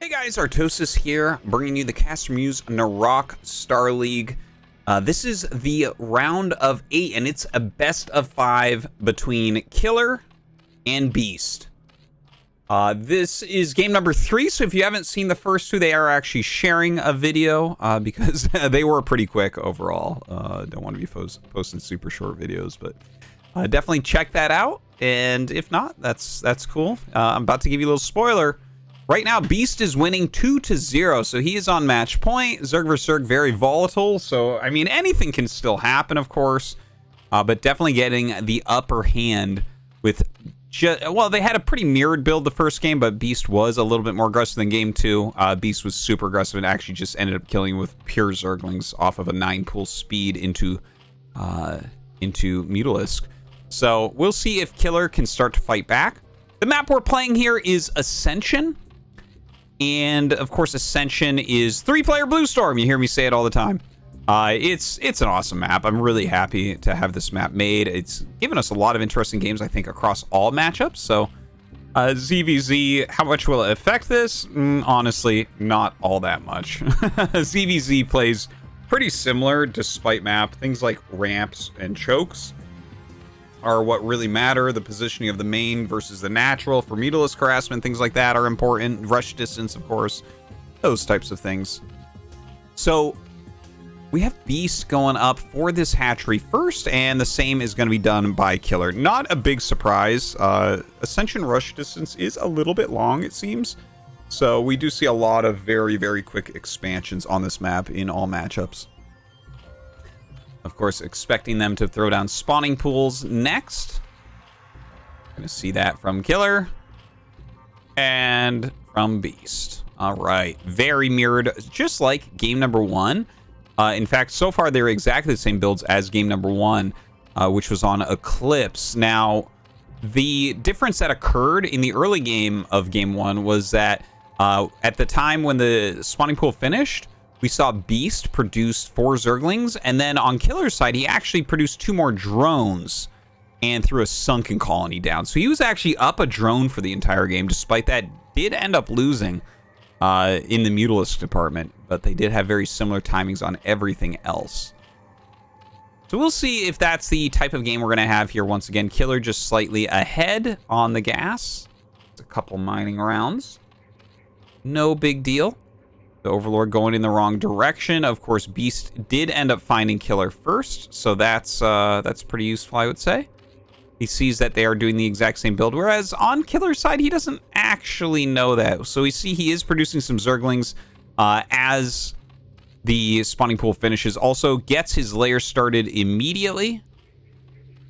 Hey guys, Artosis here, bringing you the CasterMuse Narok Star League. This is the round of 8, and it's a best of 5 between Killer and Beast. This is game number 3, so if you haven't seen the first 2, they are actually sharing a video because they were pretty quick overall. Don't want to be posting super short videos, but definitely check that out. And if not, that's cool. I'm about to give you a little spoiler. Right now, Beast is winning 2-0, so he is on match point. Zerg vs. Zerg, very volatile, so, I mean, anything can still happen, of course, but definitely getting the upper hand with well, they had a pretty mirrored build the first game, but Beast was a little bit more aggressive than game 2. Beast was super aggressive and actually just ended up killing with pure Zerglings off of a 9-pool speed into Mutalisk. So, we'll see if Killer can start to fight back. The map we're playing here is Ascension. And, of course, Ascension is 3-player Blue Storm. You hear me say it all the time. It's an awesome map. I'm really happy to have this map made. It's given us a lot of interesting games, I think, across all matchups. So, ZVZ, how much will it affect this? Honestly, not all that much. ZVZ plays pretty similar despite map. Things like ramps and chokes are what really matter. The positioning of the main versus the natural for Mutalisk harassment, things like that are important. Rush distance, of course, those types of things. So we have Beast going up for this hatchery first, and the same is going to be done by Killer. Not a big surprise. Ascension rush distance is a little bit long, it seems. So we do see a lot of very, very quick expansions on this map in all matchups. Of course, expecting them to throw down spawning pools next. Gonna see that from Killer and from Beast. All right, very mirrored, just like game number 1. In fact, so far they're exactly the same builds as game number 1, which was on Eclipse. Now, the difference that occurred in the early game of game 1 was that at the time when the spawning pool finished, we saw Beast produce 4 Zerglings, and then on Killer's side, he actually produced 2 more drones and threw a sunken colony down. So he was actually up a drone for the entire game. Despite that, did end up losing in the Mutalisk department, but they did have very similar timings on everything else. So we'll see if that's the type of game we're going to have here. Once again, Killer just slightly ahead on the gas. It's a couple mining rounds. No big deal. The Overlord going in the wrong direction. Of course, Beast did end up finding Killer first, so that's pretty useful, I would say. He sees that they are doing the exact same build, whereas on Killer's side, he doesn't actually know that. So we see he is producing some Zerglings as the spawning pool finishes. Also gets his lair started immediately.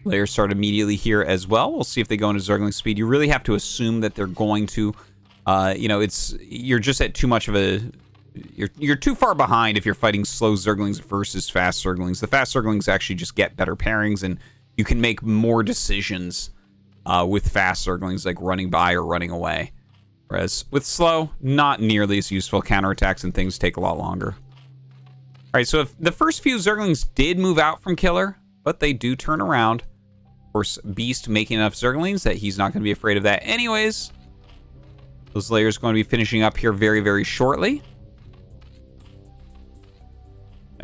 Lair started immediately here as well. We'll see if they go into Zergling speed. You really have to assume that they're going to, you're just at too much of a... You're too far behind if you're fighting slow Zerglings versus fast Zerglings. The fast Zerglings actually just get better pairings, and you can make more decisions with fast Zerglings, like running by or running away. Whereas with slow, not nearly as useful. Counterattacks and things take a lot longer. All right, so if the first few Zerglings did move out from Killer, but they do turn around. Of course, Beast making enough Zerglings that he's not going to be afraid of that anyways. Those layers going to be finishing up here very, very shortly.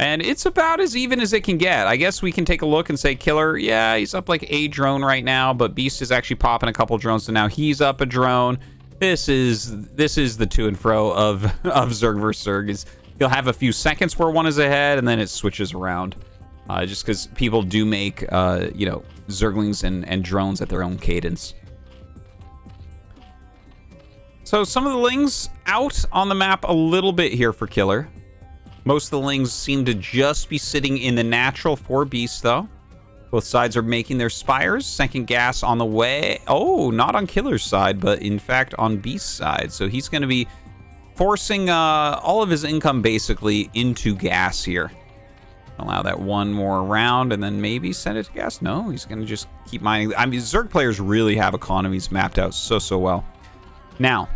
And it's about as even as it can get. I guess we can take a look and say Killer, yeah, he's up like a drone right now, but Beast is actually popping a couple drones, so now he's up a drone. This is the to and fro of Zerg vs. Zerg. He'll have a few seconds where one is ahead, and then it switches around. Just because people do make, Zerglings and drones at their own cadence. So some of the Lings out on the map a little bit here for Killer. Most of the Lings seem to just be sitting in the natural for Beast, though. Both sides are making their spires. Second gas on the way. Oh, not on Killer's side, but in fact on Beast's side. So he's going to be forcing all of his income basically into gas here. Allow that one more round and then maybe send it to gas. No, he's going to just keep mining. I mean, Zerg players really have economies mapped out so well. Now,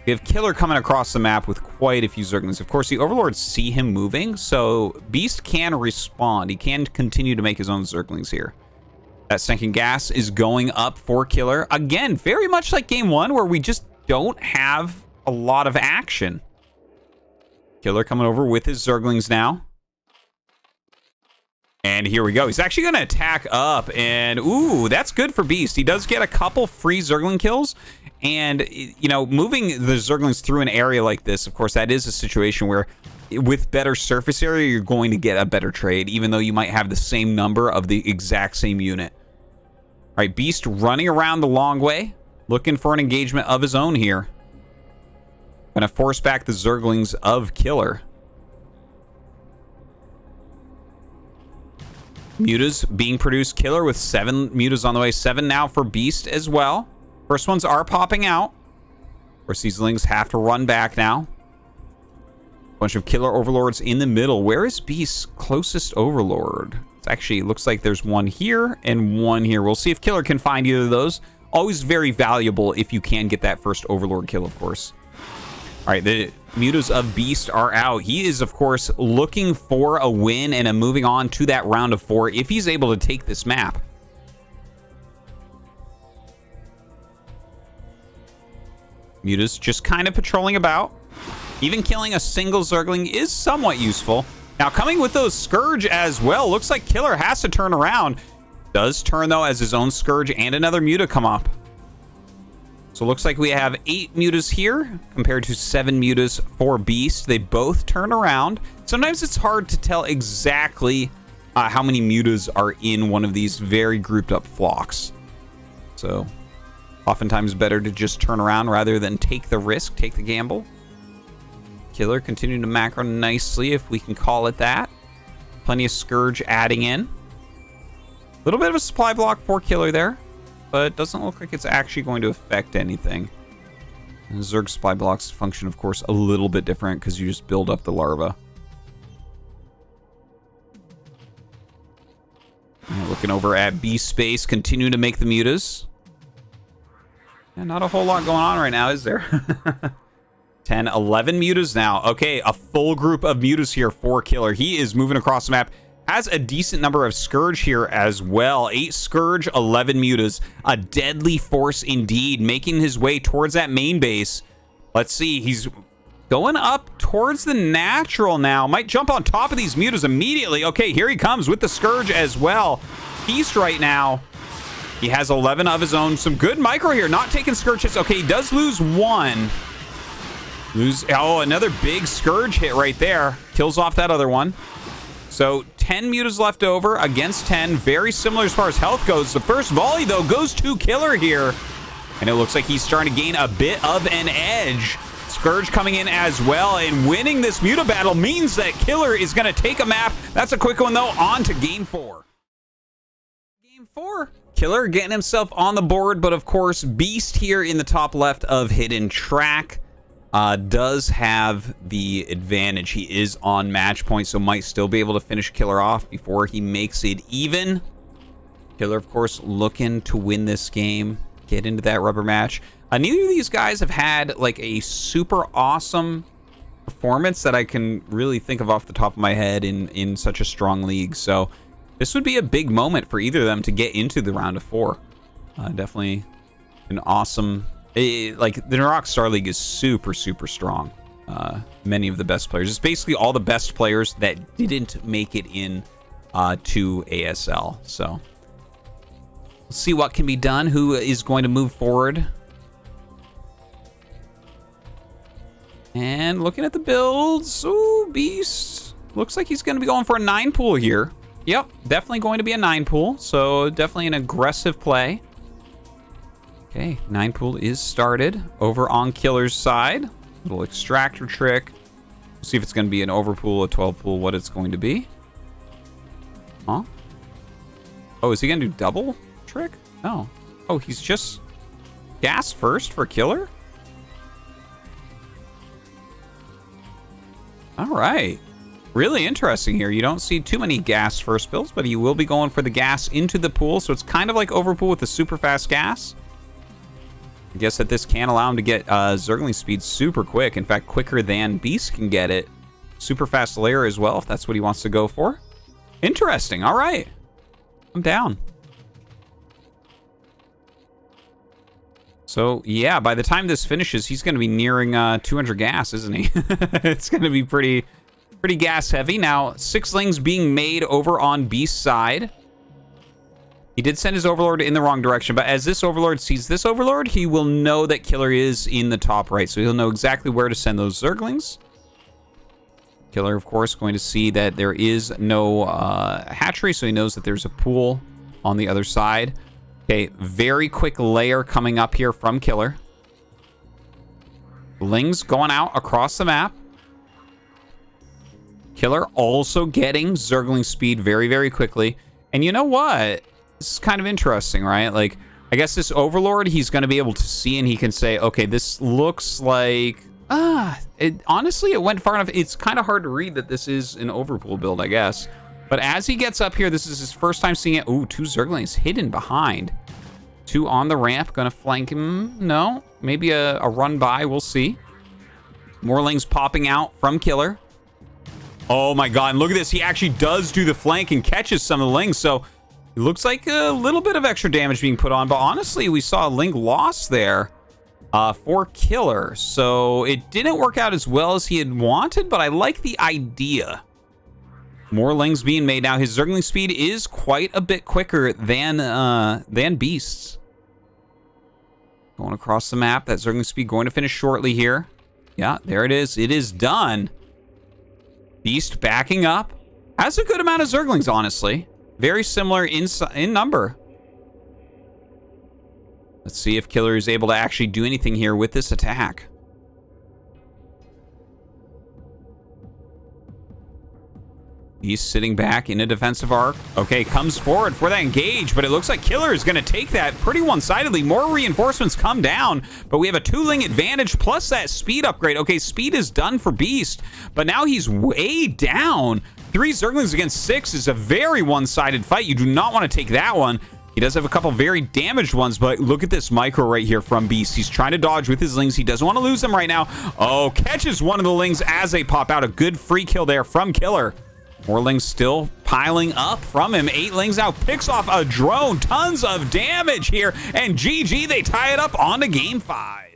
we have Killer coming across the map with quite a few Zerglings. Of course, the Overlords see him moving, so Beast can respond. He can continue to make his own Zerglings here. That second gas is going up for Killer. Again, very much like game 1, where we just don't have a lot of action. Killer coming over with his Zerglings now. And here we go. He's actually going to attack up. And, ooh, that's good for Beast. He does get a couple free Zergling kills. And, you know, moving the Zerglings through an area like this, of course, that is a situation where with better surface area, you're going to get a better trade, even though you might have the same number of the exact same unit. All right, Beast running around the long way, looking for an engagement of his own here. Going to force back the Zerglings of Killer. Mutas being produced. Killer with 7 mutas on the way. 7 now for Beast as well. First ones are popping out. Of course, these lings have to run back now. Bunch of Killer Overlords in the middle. Where is Beast's closest Overlord? It's actually, it looks like there's one here and one here. We'll see if Killer can find either of those. Always very valuable if you can get that first Overlord kill, of course. All right, the mutas of Beast are out. He is, of course, looking for a win and moving on to that round of 4 if he's able to take this map. Mutas just kind of patrolling about. Even killing a single Zergling is somewhat useful. Now, coming with those Scourge as well. Looks like Killer has to turn around. Does turn, though, as his own Scourge and another muta come up. So it looks like we have 8 mutas here compared to 7 mutas for Beast. They both turn around. Sometimes it's hard to tell exactly how many mutas are in one of these very grouped up flocks. So oftentimes better to just turn around rather than take the risk, take the gamble. Killer continuing to macro nicely, if we can call it that. Plenty of Scourge adding in. A little bit of a supply block for Killer there, but it doesn't look like it's actually going to affect anything. And Zerg supply blocks function, of course, a little bit different because you just build up the larva. Looking over at B space, continue to make the mutas. And not a whole lot going on right now, is there? 10, 11 mutas now. Okay, a full group of mutas here for Killer. He is moving across the map. Has a decent number of Scourge here as well. 8 Scourge, 11 mutas. A deadly force indeed, making his way towards that main base. Let's see, he's going up towards the natural now. Might jump on top of these mutas immediately. Okay, here he comes with the Scourge as well. Beast right now. He has 11 of his own. Some good micro here, not taking Scourge hits. Okay, he does lose 1. Oh, another big Scourge hit right there. Kills off that other one. So 10 mutas left over against 10. Very similar as far as health goes. The first volley, though, goes to Killer here. And it looks like he's starting to gain a bit of an edge. Scourge coming in as well. And winning this muta battle means that Killer is going to take a map. That's a quick one, though. On to Game 4. Game 4. Killer getting himself on the board. But, of course, Beast here in the top left of Hidden Track. Does have the advantage. He is on match point, so might still be able to finish Killer off before he makes it even. Killer, of course, looking to win this game, get into that rubber match. Neither of these guys have had like a super awesome performance that I can really think of off the top of my head in such a strong league. So this would be a big moment for either of them to get into the round of 4. Definitely an awesome... like, the Narok Star League is super, super strong. Many of the best players. It's basically all the best players that didn't make it in to ASL. So, we'll see what can be done. Who is going to move forward? And looking at the builds. Ooh, Beast. Looks like he's going to be going for a 9 pool here. Yep, definitely going to be a 9 pool. So, definitely an aggressive play. Okay, 9 pool is started over on Killer's side. Little extractor trick. We'll see if it's going to be an overpool, a 12 pool, what it's going to be. Huh? Oh, is he going to do double trick? No. Oh, he's just gas first for Killer? All right. Really interesting here. You don't see too many gas first builds, but he will be going for the gas into the pool. So it's kind of like overpool with the super fast gas. I guess that this can allow him to get Zergling speed super quick. In fact, quicker than Beast can get it. Super fast layer as well, if that's what he wants to go for. Interesting. All right. I'm down. So, yeah, by the time this finishes, he's going to be nearing 200 gas, isn't he? It's going to be pretty gas heavy. Now, 6 lings being made over on Beast's side. He did send his Overlord in the wrong direction, but as this Overlord sees this Overlord, he will know that Killer is in the top right, so he'll know exactly where to send those Zerglings. Killer, of course, going to see that there is no hatchery, so he knows that there's a pool on the other side. Okay, very quick layer coming up here from Killer. Lings going out across the map. Killer also getting Zergling speed very, very quickly. And you know what? This is kind of interesting, right? Like, I guess this Overlord, he's going to be able to see and he can say, okay, this looks like... honestly, it went far enough. It's kind of hard to read that this is an Overpool build, I guess. But as he gets up here, this is his first time seeing it. Ooh, 2 Zerglings hidden behind. 2 on the ramp, going to flank him. No, maybe a run by, we'll see. More lings popping out from Killer. Oh my god, and look at this. He actually does do the flank and catches some of the lings, so... It looks like a little bit of extra damage being put on, but honestly, we saw a ling loss there for Killer. So it didn't work out as well as he had wanted, but I like the idea. More lings being made now. His Zergling speed is quite a bit quicker than Beast's. Going across the map. That Zergling speed going to finish shortly here. Yeah, there it is. It is done. Beast backing up. Has a good amount of Zerglings, honestly. Very similar in number. Let's see if Killer is able to actually do anything here with this attack. He's sitting back in a defensive arc. Okay, comes forward for that engage, but it looks like Killer is going to take that pretty one-sidedly. More reinforcements come down, but we have a 2-ling advantage plus that speed upgrade. Okay, speed is done for Beast, but now he's way down. 3 Zerglings against 6 is a very one-sided fight. You do not want to take that one. He does have a couple very damaged ones, but look at this micro right here from Beast. He's trying to dodge with his lings. He doesn't want to lose them right now. Oh, catches one of the lings as they pop out. A good free kill there from Killer. More lings still piling up from him. 8 lings out. Picks off a drone. Tons of damage here. And GG, they tie it up on to game 5.